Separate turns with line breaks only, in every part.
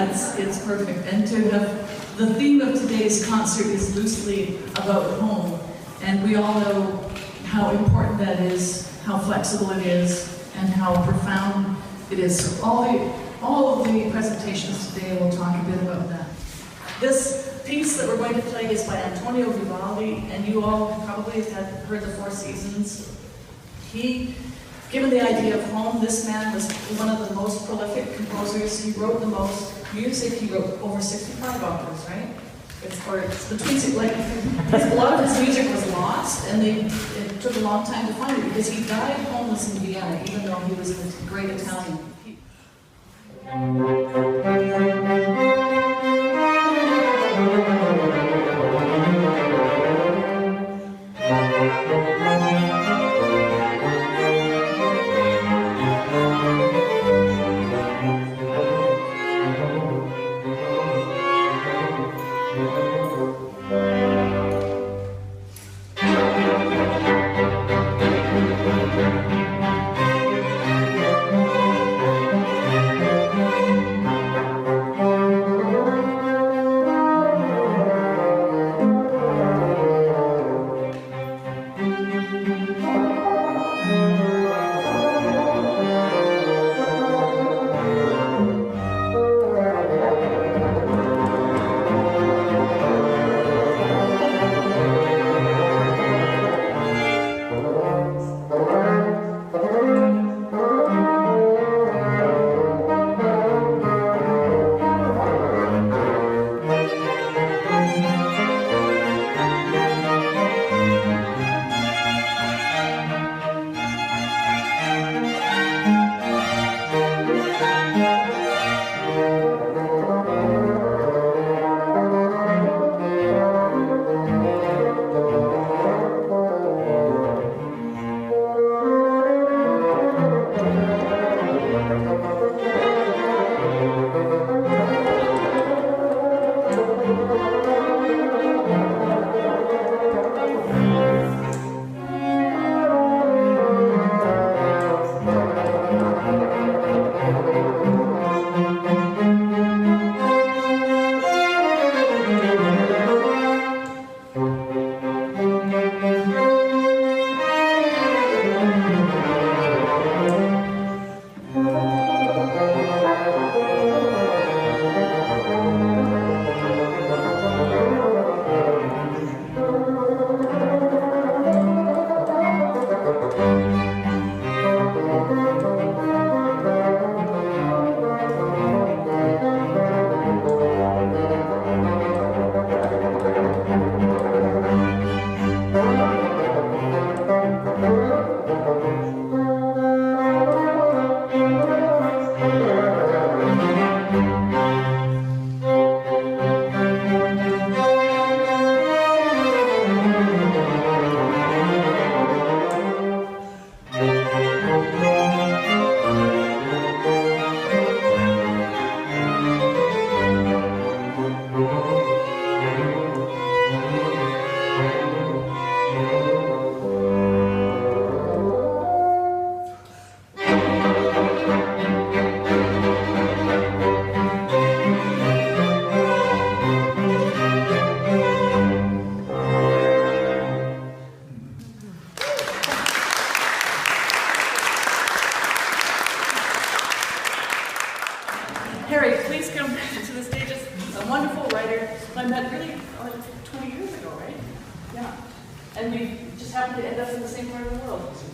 It's perfect. And to have, the theme of today's concert is loosely about home. And we all know how important that is, how flexible it is, and how profound it is. So all of the presentations today will talk a bit about that. This piece that we're going to play is by Antonio Vivaldi, and you all probably have heard the Four Seasons. Given the idea of home, this man was one of the most prolific composers. He wrote the most music. He wrote over 65 operas, right? It's between, like, a lot of his music was lost, and it took a long time to find it because he died homeless in Vienna, even though he was a great Italian.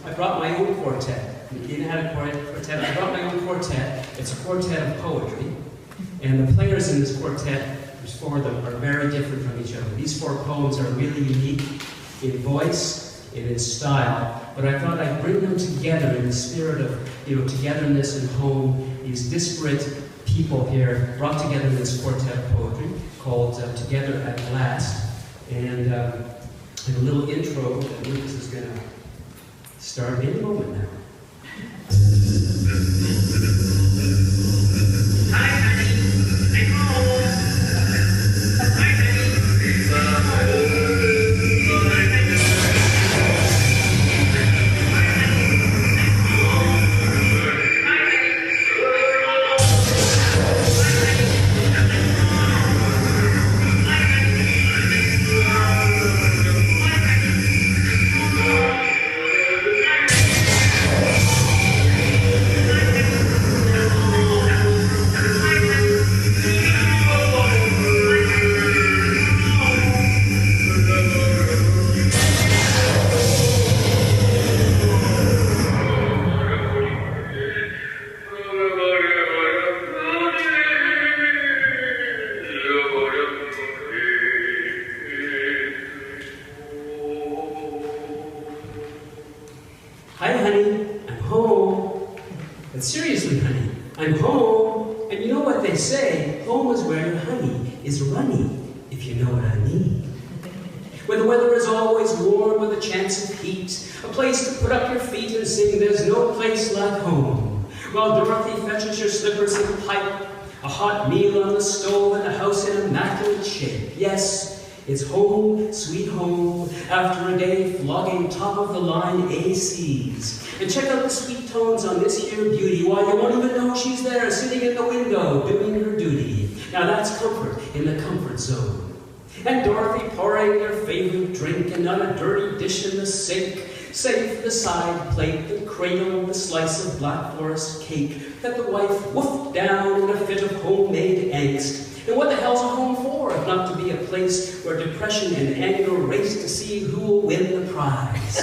I brought my own quartet. Nadina had a quartet. I brought my own quartet. It's a quartet of poetry. And the players in this quartet, there's four of them, are very different from each other. These four poems are really unique in voice and in style, but I thought I'd bring them together in the spirit of, togetherness and home. These disparate people here brought together in this quartet of poetry called Together at Last. And a little intro that Lucas is going to start in a moment now.
Hi, honey. I'm home. Hi, honey.
But seriously, honey, I'm home. And you know what they say, home is where the honey is runny, if you know what I mean. Where the weather is always warm with a chance of heat, a place to put up your feet and sing There's No Place Like Home. While Dorothy fetches your slippers and pipe, a hot meal on the stove and the house in immaculate shape. Yes, it's home, sweet home, after a day flogging top-of-the-line ACs. And check out the sweet tones on this here beauty, while you won't even know she's there, sitting in the window, doing her duty. Now that's comfort in the comfort zone. And Dorothy pouring their favorite drink, and not a dirty dish in the sink, save for the side plate that cradled the slice of Black Forest cake that the wife woofed down in a fit of homemade angst. And what the hell's a home for, if not to be a place where depression and anger race to see who will win the prize?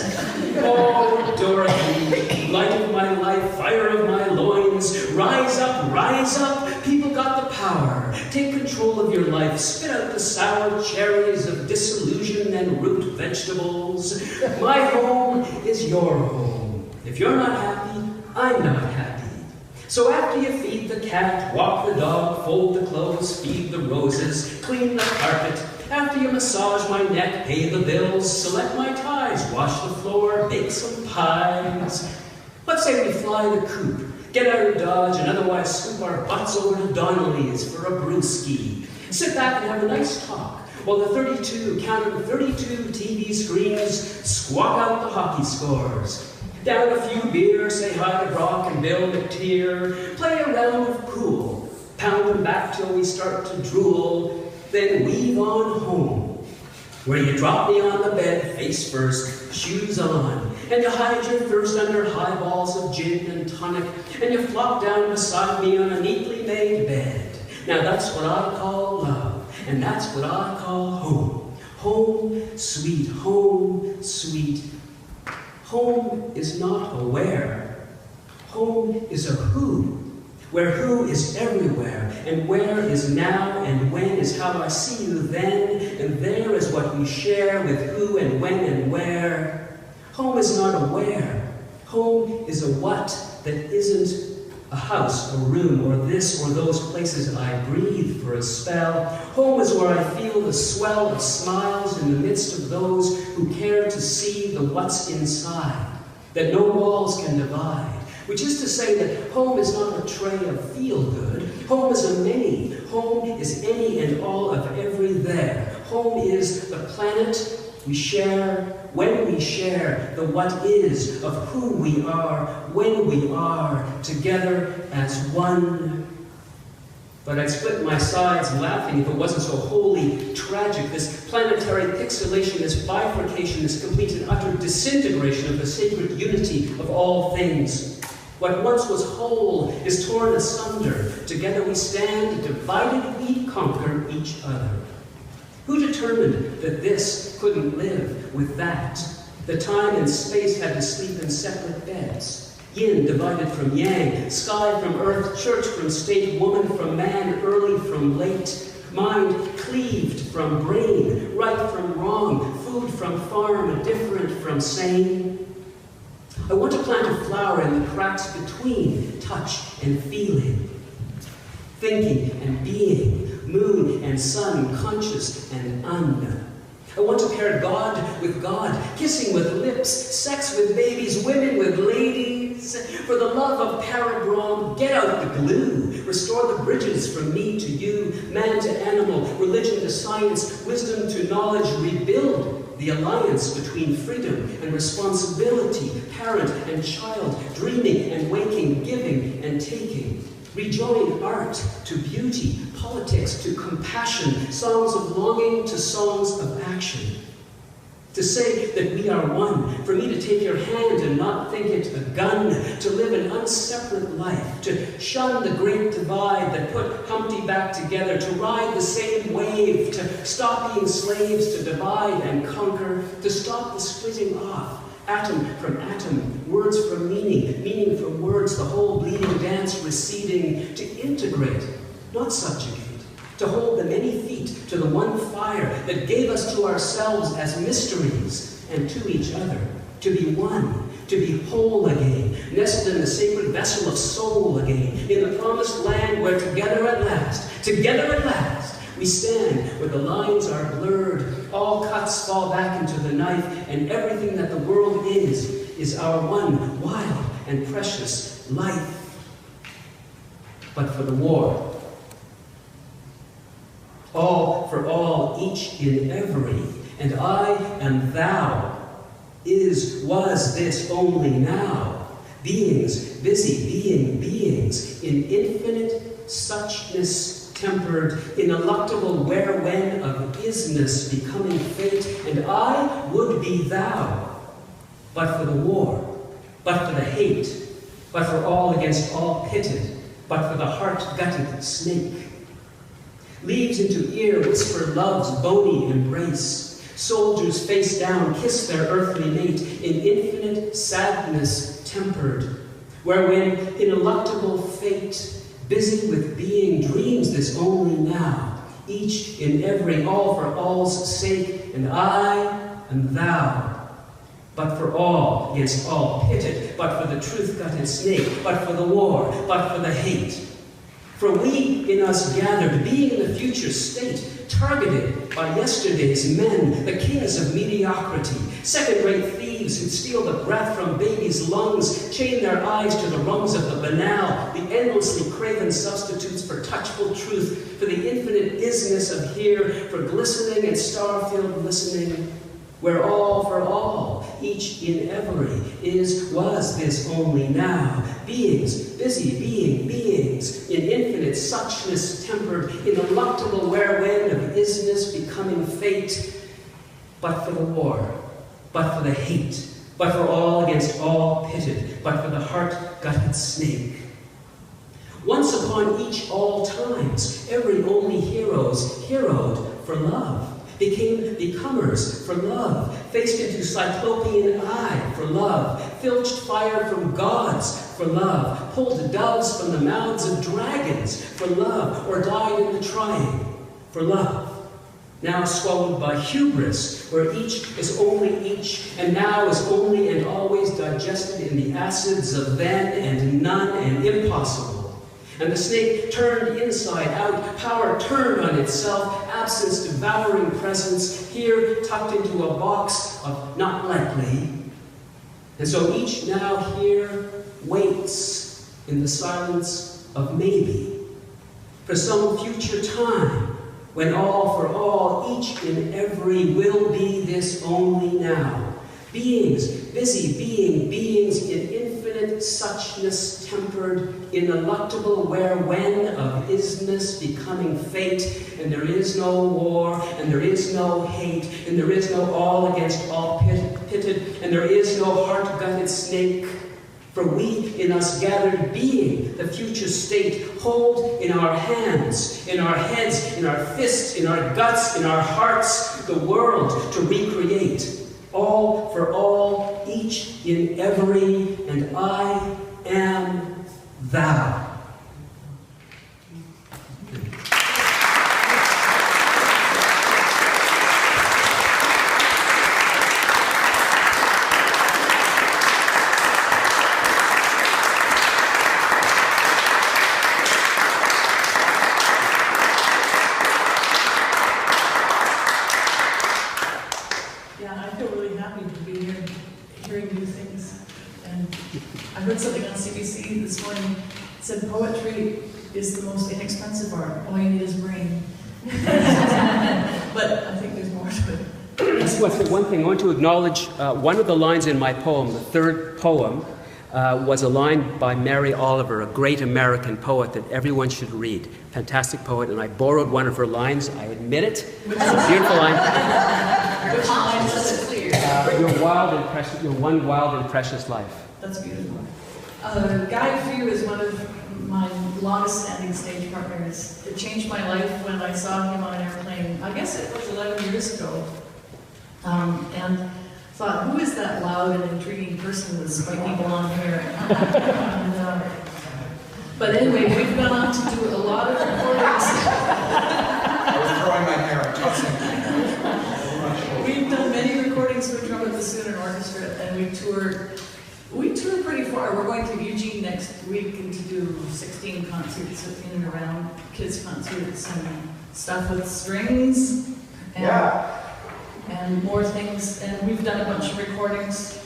Oh, Dorothy, light of my life, fire of my loins, rise up, people got the power. Take control of your life, spit out the sour cherries of disillusion and root vegetables. My home is your home. If you're not happy, I'm not happy. So after you feed the cat, walk the dog, fold the clothes, feed the roses, clean the carpet, after you massage my neck, pay the bills, select my ties, wash the floor, bake some pies. Let's say we fly the coop, get out of Dodge, and otherwise scoop our butts over to Donnelly's for a brewski. Sit back and have a nice talk, while the 32 TV screens squawk out the hockey scores. Down a few beers, say hi to Brock and Bill McTeer, play a round of pool, pound them back till we start to drool, then weave on home, where you drop me on the bed face first, shoes on, and you hide your thirst under highballs of gin and tonic, and you flop down beside me on a neatly made bed. Now that's what I call love, and that's what I call home. Home, sweet home, sweet. Home is not a where. Home is a who, where who is everywhere, and where is now, and when is how I see you then, and there is what we share with who and when and where. Home is not a where. Home is a what that isn't a house, a room, or this or those places I breathe for a spell. Home is where I feel the swell of smiles in the midst of those who care to see the what's inside, that no walls can divide. Which is to say that home is not a tray of feel-good. Home is a many. Home is any and all of every there. Home is the planet we share, when we share the what is of who we are, when we are together as one. But I'd split my sides laughing if it wasn't so wholly tragic. This planetary pixelation, this bifurcation, this complete and utter disintegration of the sacred unity of all things. What once was whole is torn asunder. Together we stand, divided we conquer each other. Who determined that this couldn't live with that? The time and space had to sleep in separate beds. Yin divided from yang, sky from earth, church from state, woman from man, early from late. Mind cleaved from brain, right from wrong, food from farm, different from sane. I want to plant a flower in the cracks between touch and feeling, thinking and being, moon and sun, conscious and un. I want to pair God with God, kissing with lips, sex with babies, women with ladies. For the love of Parabrom, get out the glue. Restore the bridges from me to you, man to animal, religion to science, wisdom to knowledge. Rebuild the alliance between freedom and responsibility, parent and child, dreaming and waking, giving and taking. Rejoin art to beauty, politics to compassion, songs of longing to songs of action. To say that we are one, for me to take your hand and not think it a gun, to live an unseparate life, to shun the great divide that put Humpty back together, to ride the same wave, to stop being slaves, to divide and conquer, to stop the splitting off, atom from atom, words from meaning, meaning from words, the whole bleeding dance receding, to integrate, not subjugate, to hold the many feet to the one fire that gave us to ourselves as mysteries and to each other, to be one, to be whole again, nestled in the sacred vessel of soul again, in the promised land where together at last, we stand where the lines are blurred, all cuts fall back into the knife, and everything that the world is our one wild and precious life. But for the war, all for all, each in every, and I and thou, was this only now, beings busy being beings, in infinite suchness tempered, ineluctable where when of isness becoming fate, and I would be thou, but for the war, but for the hate, but for all against all pitted, but for the heart-gutted snake. Leaves into ear whisper love's bony embrace. Soldiers face down kiss their earthly mate in infinite sadness tempered, wherein ineluctable fate, busy with being, dreams this only now, each in every, all for all's sake, and I and thou, but for all against all pitted, but for the truth-gutted snake, but for the war, but for the hate. For we in us gathered, being in the future state, targeted by yesterday's men, the kings of mediocrity, second-rate thieves who'd steal the breath from babies' lungs, chain their eyes to the rungs of the banal, the endlessly craven substitutes for touchful truth, for the infinite isness of here, for glistening and star-filled listening, where all for all, each in every, was this only now, beings, busy being beings, in infinite suchness tempered, ineluctable where-when of isness becoming fate, but for the war, but for the hate, but for all against all pitted, but for the heart-gutted snake. Once upon each all times, every only heroes heroed for love, became becomers for love, faced into cyclopean eye for love, filched fire from gods for love, pulled doves from the mouths of dragons for love, or died in the trying for love. Now swallowed by hubris, where each is only each, and now is only and always digested in the acids of then and none and impossible. And the snake turned inside out, power turned on itself, absence devouring presence, here tucked into a box of not likely. And so each now here waits in the silence of maybe, for some future time, when all for all, each and every will be this only now. Beings, busy being beings in infinite suchness tempered, ineluctable where-when of isness becoming fate, and there is no war, and there is no hate, and there is no all against all pitted, and there is no heart-gutted snake. For we in us gathered being, the future state, hold in our hands, in our heads, in our fists, in our guts, in our hearts, the world to recreate. All for all, each in every, and I am thou.
This morning said poetry is the most inexpensive art. All you need is brain. But I think there's more to it.
That's one thing. I want to acknowledge one of the lines in my poem, the third poem, was a line by Mary Oliver, a great American poet that everyone should read. Fantastic poet, and I borrowed one of her lines. I admit it. It's a beautiful line.
Which line was it clear?
Your one wild and precious life.
That's beautiful. Guy Few is one of my longest-standing stage partners. It changed my life when I saw him on an airplane. I guess it was 11 years ago. And thought, who is that loud and intriguing person with spiky blonde hair? But anyway, we've gone on to do a lot of recordings.
I was throwing my hair out, tossing.
We've done many recordings for Trumpet Bassoon and Orchestra, and we've toured pretty far. We're going to Eugene next week and to do 16 concerts in and around kids' concerts and stuff with strings. And, and more things. And we've done a bunch of recordings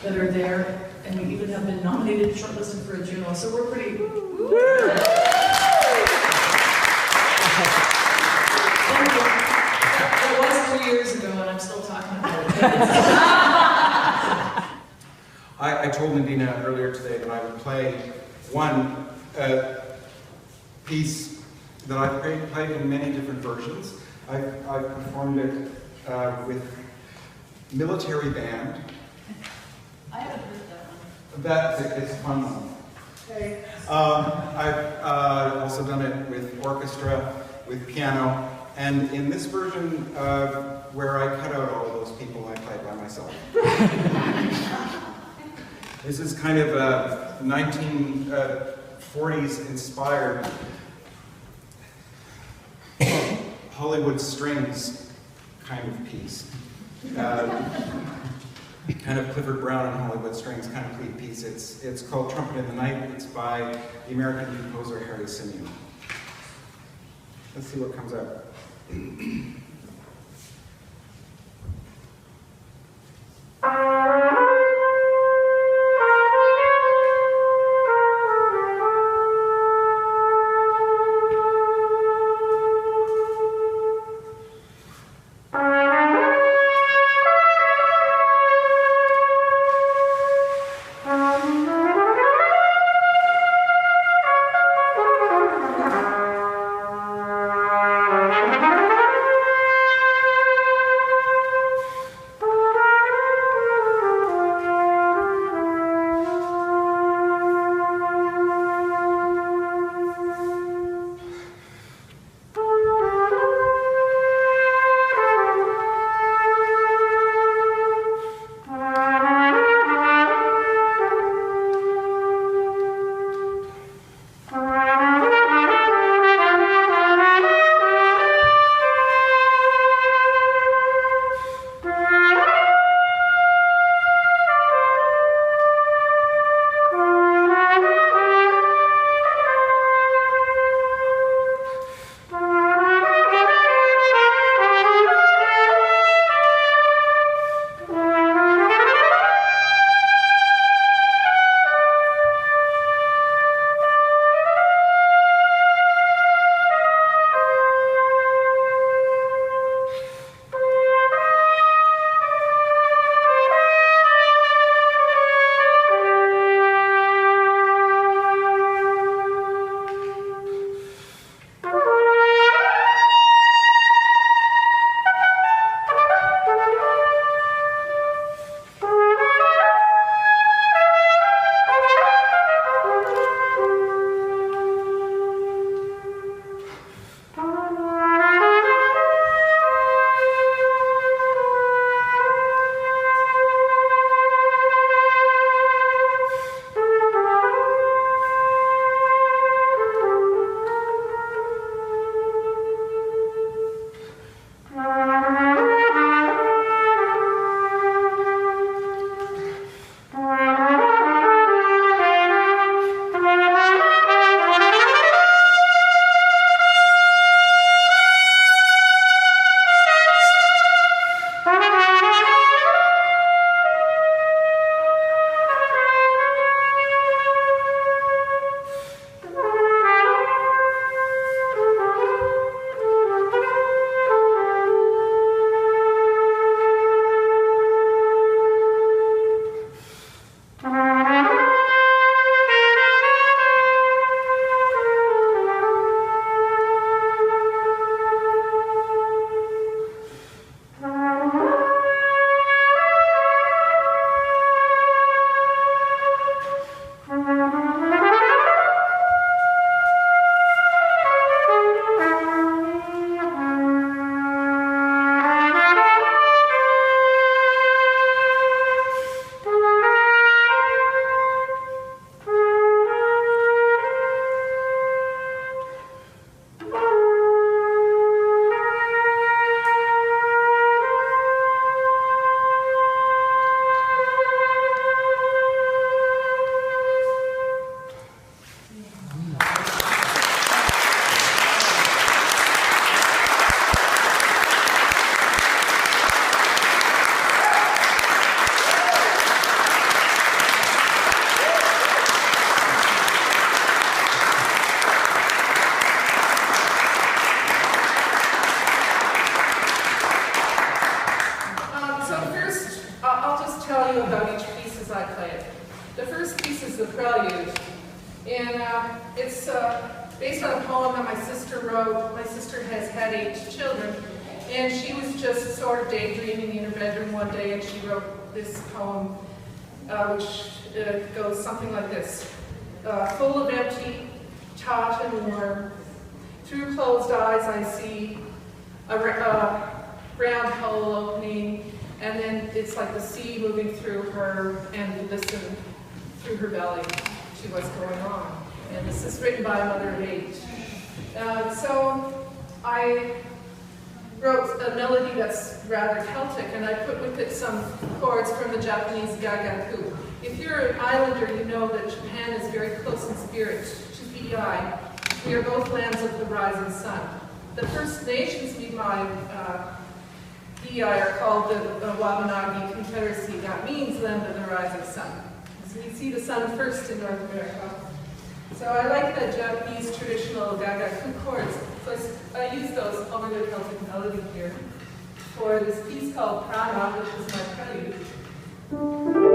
that are there. And we even have been nominated, shortlisted for a Juno. So we're pretty... It was 3 years ago, and I'm still talking about it.
I told Nadina earlier today that I would play one piece that I've played in many different versions. I've performed it with military band.
I haven't heard that one.
It's a fun one.
Okay.
I've also done it with orchestra, with piano, and in this version, where I cut out all of those people, I played by myself. This is kind of a 1940s inspired Hollywood strings kind of piece. Kind of Clifford Brown and Hollywood strings kind of piece. It's called Trumpet in the Night. It's by the American composer Harry Simeon. Let's see what comes out.
is the prelude. And it's based on a poem that my sister wrote. My sister has had 8 children, and she was just sort of daydreaming in her bedroom one day, and she wrote this poem, which goes something like this. Full of empty, taut and warm, through closed eyes I see a round hole opening, and then it's like the sea moving through her, and you listen through her belly to what's going on. And this is written by a mother of 8. So I wrote a melody that's rather Celtic, and I put with it some chords from the Japanese gagaku. If you're an islander, you know that Japan is very close in spirit to PEI. We are both lands of the rising sun. The First Nations nearby PEI are called the Wabanagi Confederacy. That means land of the rising sun. So we see the sun first in North America. So I like the Japanese traditional gagaku chords. So I use those over the Celtic melody here for this piece called Prana, which is my prelude.